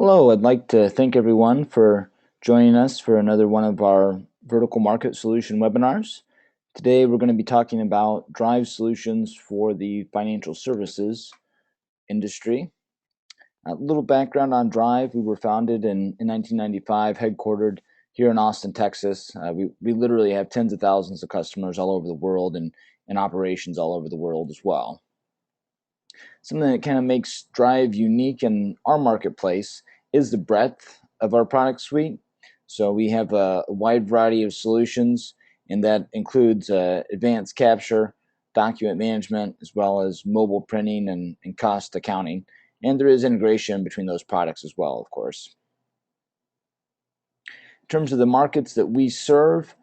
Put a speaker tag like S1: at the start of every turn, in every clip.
S1: Hello, I'd like to thank everyone for joining us for another one of our vertical market solution webinars. Today we're going to be talking about Drive solutions for the financial services industry. A little background on Drive. We were founded in 1995, headquartered here in Austin, Texas. We literally have tens of thousands of customers all over the world and operations all over the world as well. Something that kind of makes Drive unique in our marketplace is the breadth of our product suite. So we have a wide variety of solutions, and that includes advanced capture, document management, as well as mobile printing and cost accounting. And there is integration between those products as well, of course. In terms of the markets that we serve,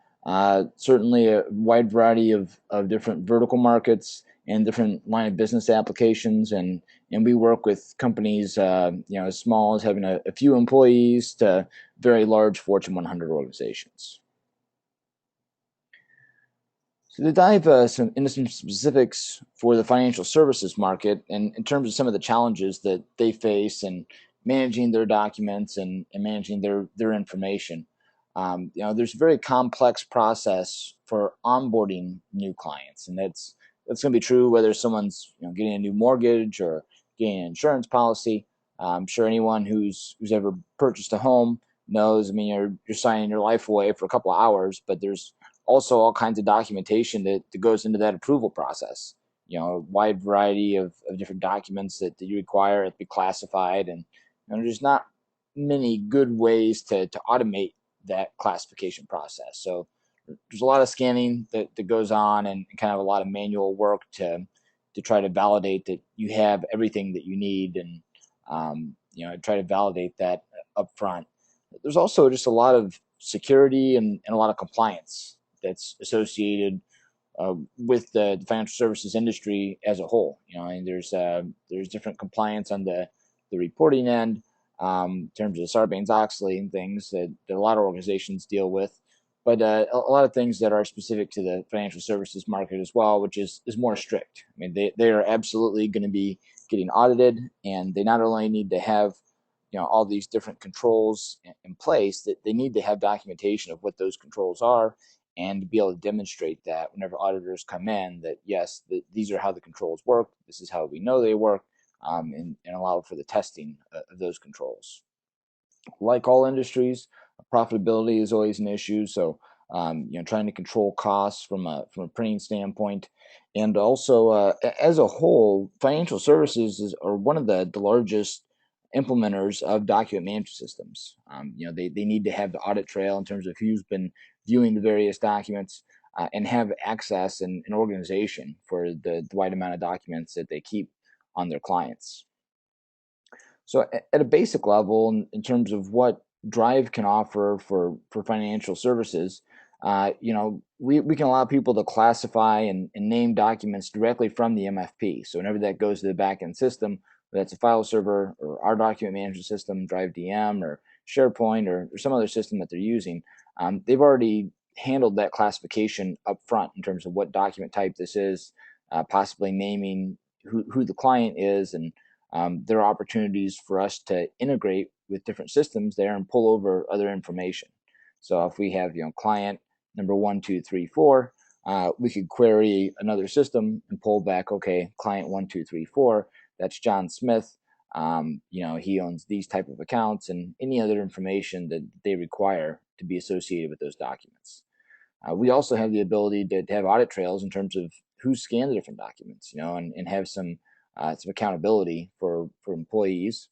S1: certainly a wide variety of different vertical markets and different line of business applications, and we work with companies, as small as having a few employees to very large Fortune 100 organizations. So to dive into some specifics for the financial services market, and in terms of some of the challenges that they face in managing their documents and managing their information, there's a very complex process for onboarding new clients, and that's going to be true whether someone's getting a new mortgage or getting an insurance policy. I'm sure anyone who's ever purchased a home knows. I mean, you're signing your life away for a couple of hours, but there's also all kinds of documentation that goes into that approval process. A wide variety of different documents that you require to be classified, and there's not many good ways to automate that classification process. So there's a lot of scanning that goes on, and kind of a lot of manual work to try to validate that you have everything that you need, and try to validate that up front. There's also just a lot of security and a lot of compliance that's associated with the financial services industry as a whole. And there's different compliance on the reporting end, in terms of Sarbanes-Oxley and things that a lot of organizations deal with, but a lot of things that are specific to the financial services market as well, which is more strict. I mean, they are absolutely going to be getting audited, and they not only need to have all these different controls in place, that they need to have documentation of what those controls are, and to be able to demonstrate that whenever auditors come in, that yes, these are how the controls work, this is how we know they work, and allow for the testing of those controls. Like all industries, profitability is always an issue. So, trying to control costs from a printing standpoint, and also as a whole, financial services are one of the largest implementers of document management systems. They need to have the audit trail in terms of who's been viewing the various documents, and have access and organization for the wide amount of documents that they keep on their clients. So at a basic level, in terms of what Drive can offer for financial services, we can allow people to classify and name documents directly from the MFP. So whenever that goes to the backend system, whether that's a file server or our document management system, Drive DM or SharePoint or some other system that they're using, they've already handled that classification up front in terms of what document type this is, possibly naming who the client is, and there are opportunities for us to integrate with different systems there and pull over other information. So if we have client number 1234, we could query another system and pull back, okay, client 1234, that's John Smith. He owns these type of accounts, and any other information that they require to be associated with those documents. We also have the ability to have audit trails in terms of who scanned the different documents, and have some accountability for employees.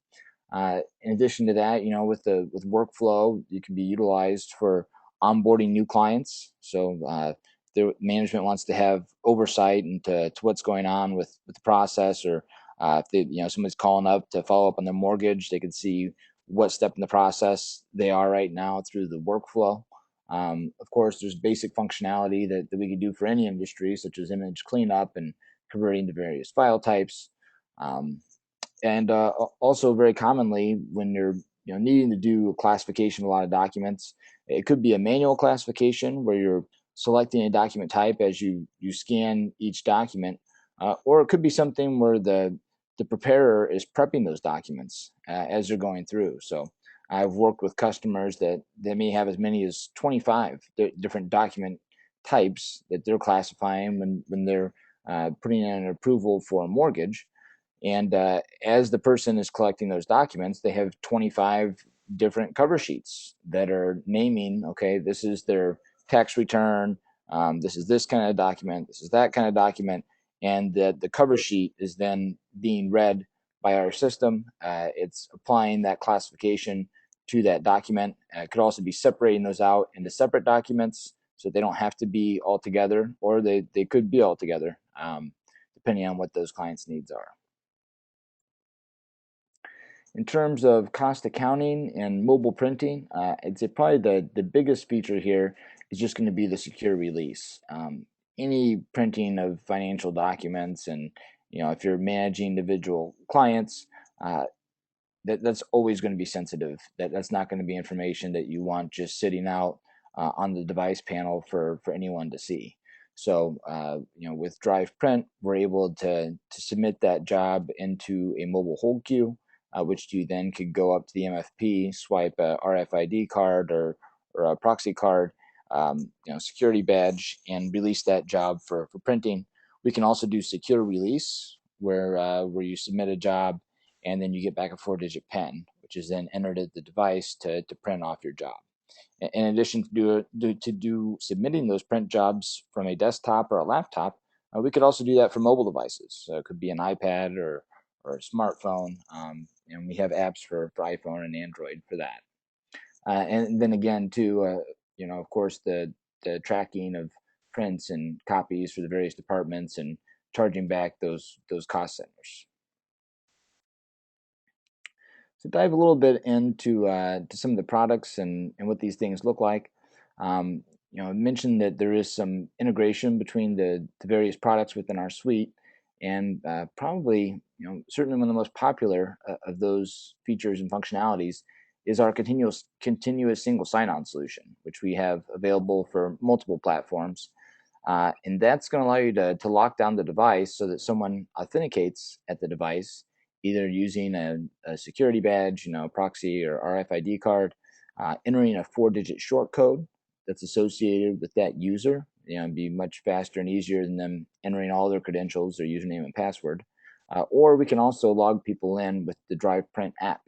S1: In addition to that, with workflow, it can be utilized for onboarding new clients. So the management wants to have oversight into what's going on with the process, or if somebody's calling up to follow up on their mortgage, they can see what step in the process they are right now through the workflow. Of course, there's basic functionality that we can do for any industry, such as image cleanup and converting to various file types. And also, very commonly, when you're needing to do a classification of a lot of documents, it could be a manual classification where you're selecting a document type as you scan each document, or it could be something where the the preparer is prepping those documents as they're going through. So I've worked with customers that they may have as many as 25 different document types that they're classifying when they're putting in an approval for a mortgage. And as the person is collecting those documents, they have 25 different cover sheets that are naming, okay, this is their tax return, this is this kind of document, this is that kind of document, and the cover sheet is then being read by our system. It's applying that classification to that document. It could also be separating those out into separate documents so they don't have to be all together, or they could be all together, depending on what those clients' needs are. In terms of cost accounting and mobile printing, I'd say probably the biggest feature here is just going to be the secure release. Any printing of financial documents, and if you're managing individual clients, uh, that's always going to be sensitive. That's not going to be information that you want just sitting out on the device panel for anyone to see. So with Drivve Print, we're able to submit that job into a mobile hold queue, which you then could go up to the MFP, swipe a RFID card or a proxy card, security badge, and release that job for printing. We can also do secure release, where you submit a job and then you get back a 4-digit PIN, which is then entered at the device to print off your job. In addition to do submitting those print jobs from a desktop or a laptop, we could also do that for mobile devices. So it could be an iPad or a smartphone, and we have apps for iPhone and Android for that. And then again, too, of course, the tracking of prints and copies for the various departments and charging back those cost centers. So dive a little bit into to some of the products and what these things look like. I mentioned that there is some integration between the various products within our suite, and probably certainly one of the most popular of those features and functionalities is our continuous single sign-on solution, which we have available for multiple platforms. And that's going to allow you to lock down the device so that someone authenticates at the device, either using a security badge, proxy or RFID card, entering a 4-digit short code that's associated with that user. It'd be much faster and easier than them entering all their credentials, their username and password. Or we can also log people in with the Drivve Print app,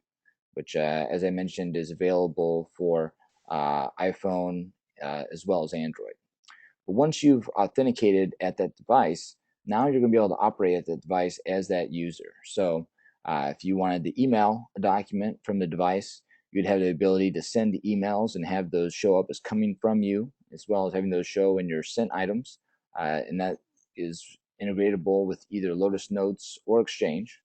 S1: which, as I mentioned, is available for iPhone as well as Android. But once you've authenticated at that device, now you're going to be able to operate at the device as that user. So if you wanted to email a document from the device, you'd have the ability to send emails and have those show up as coming from you, as well as having those show in your sent items. And that is integratable with either Lotus Notes or Exchange.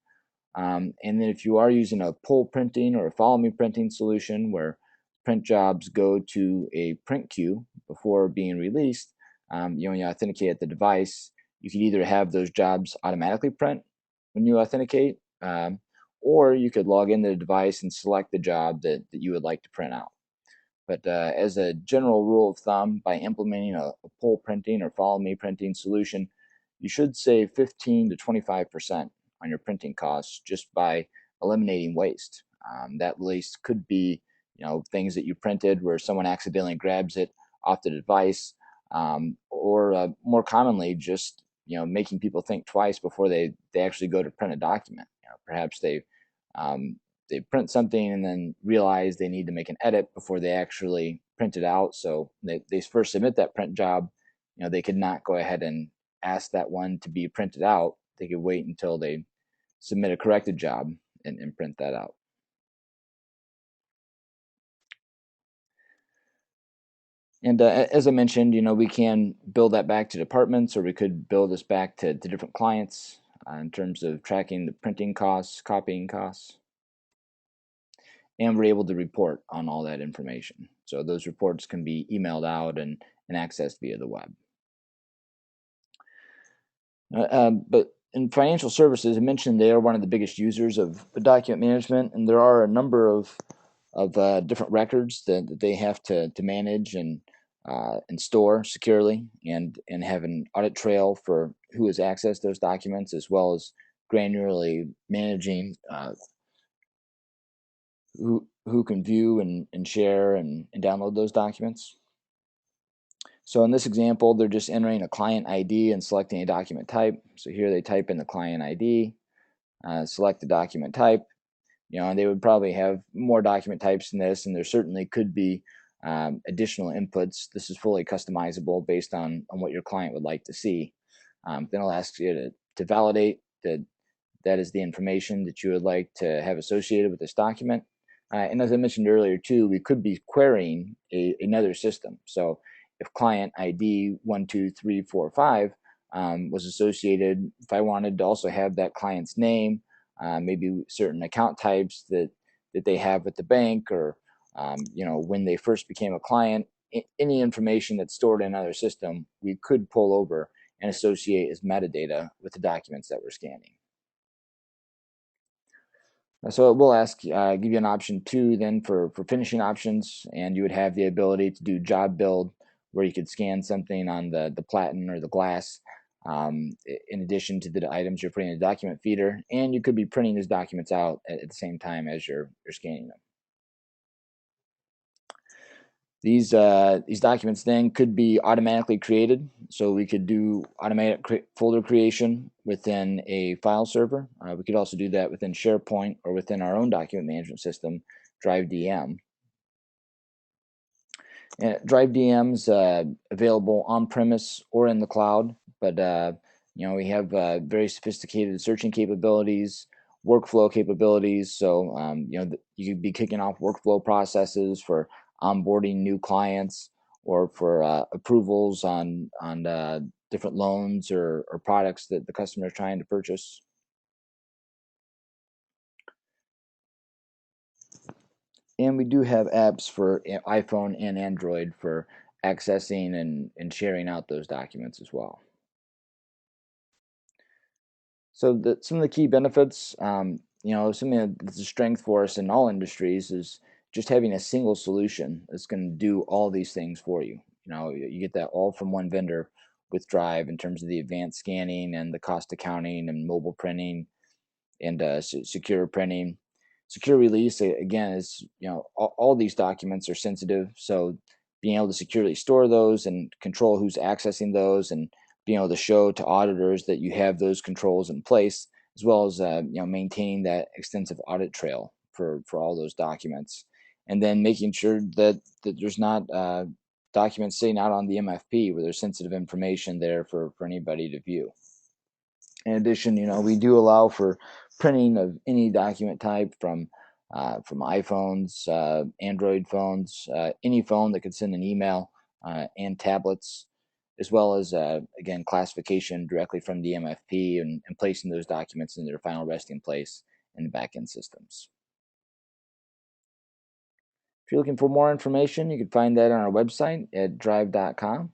S1: And then if you are using a pull printing or a follow me printing solution where print jobs go to a print queue before being released, when you authenticate at the device, you can either have those jobs automatically print when you authenticate, or you could log into the device and select the job that you would like to print out. But as a general rule of thumb, by implementing a pull printing or follow me printing solution, you should save 15 to 25% on your printing costs just by eliminating waste. That waste could be, things that you printed where someone accidentally grabs it off the device, or more commonly, just making people think twice before they actually go to print a document. Perhaps they print something and then realize they need to make an edit before they actually print it out. So they first submit that print job. They could not go ahead and ask that one to be printed out. They could wait until they submit a corrected job and print that out. And as I mentioned, we can build that back to departments, or we could build this back to different clients in terms of tracking the printing costs, copying costs. And we're able to report on all that information. So those reports can be emailed out and accessed via the web. But in financial services, I mentioned they are one of the biggest users of document management, and there are a number of different records that they have to manage and store securely, and have an audit trail for who has accessed those documents, as well as granularly managing who can view and share and download those documents. So in this example, they're just entering a client ID and selecting a document type. So here they type in the client ID, select the document type, and they would probably have more document types than this, and there certainly could be additional inputs. This is fully customizable based on what your client would like to see. Then it'll ask you to validate that that is the information that you would like to have associated with this document. And as I mentioned earlier, too, we could be querying another system. So if client ID 12345 was associated, if I wanted to also have that client's name, maybe certain account types that they have with the bank, or when they first became a client, any information that's stored in another system, we could pull over and associate as metadata with the documents that we're scanning. So it will ask, give you an option too then for finishing options, and you would have the ability to do job build, where you could scan something on the platen or the glass, in addition to the items you're putting in the document feeder, and you could be printing these documents out at the same time as you're scanning them. These documents then could be automatically created, so we could do automatic folder creation within a file server. We could also do that within SharePoint or within our own document management system, Drivve. Drivve is available on premise or in the cloud, but we have very sophisticated searching capabilities, workflow capabilities. So you could be kicking off workflow processes for onboarding new clients, or for approvals on different loans or products that the customer is trying to purchase. And we do have apps for iPhone and Android for accessing and sharing out those documents as well. So some of the key benefits, something that's a strength for us in all industries, is just having a single solution that's going to do all these things for you. You get that all from one vendor with Drivve, in terms of the advanced scanning and the cost accounting and mobile printing and secure printing. Secure release, again, is all these documents are sensitive, so being able to securely store those and control who's accessing those, and being able to show to auditors that you have those controls in place, as well as maintaining that extensive audit trail for all those documents, and then making sure that there's not documents sitting out on the MFP where there's sensitive information there for anybody to view. In addition, we do allow for printing of any document type from iPhones, Android phones, any phone that could send an email, and tablets, as well as again, classification directly from the MFP, and placing those documents in their final resting place in the backend systems. If you're looking for more information, you can find that on our website at drivve.com.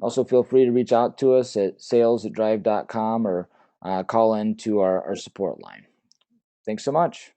S1: Also, feel free to reach out to us at sales@drivve.com, or call in to our support line. Thanks so much.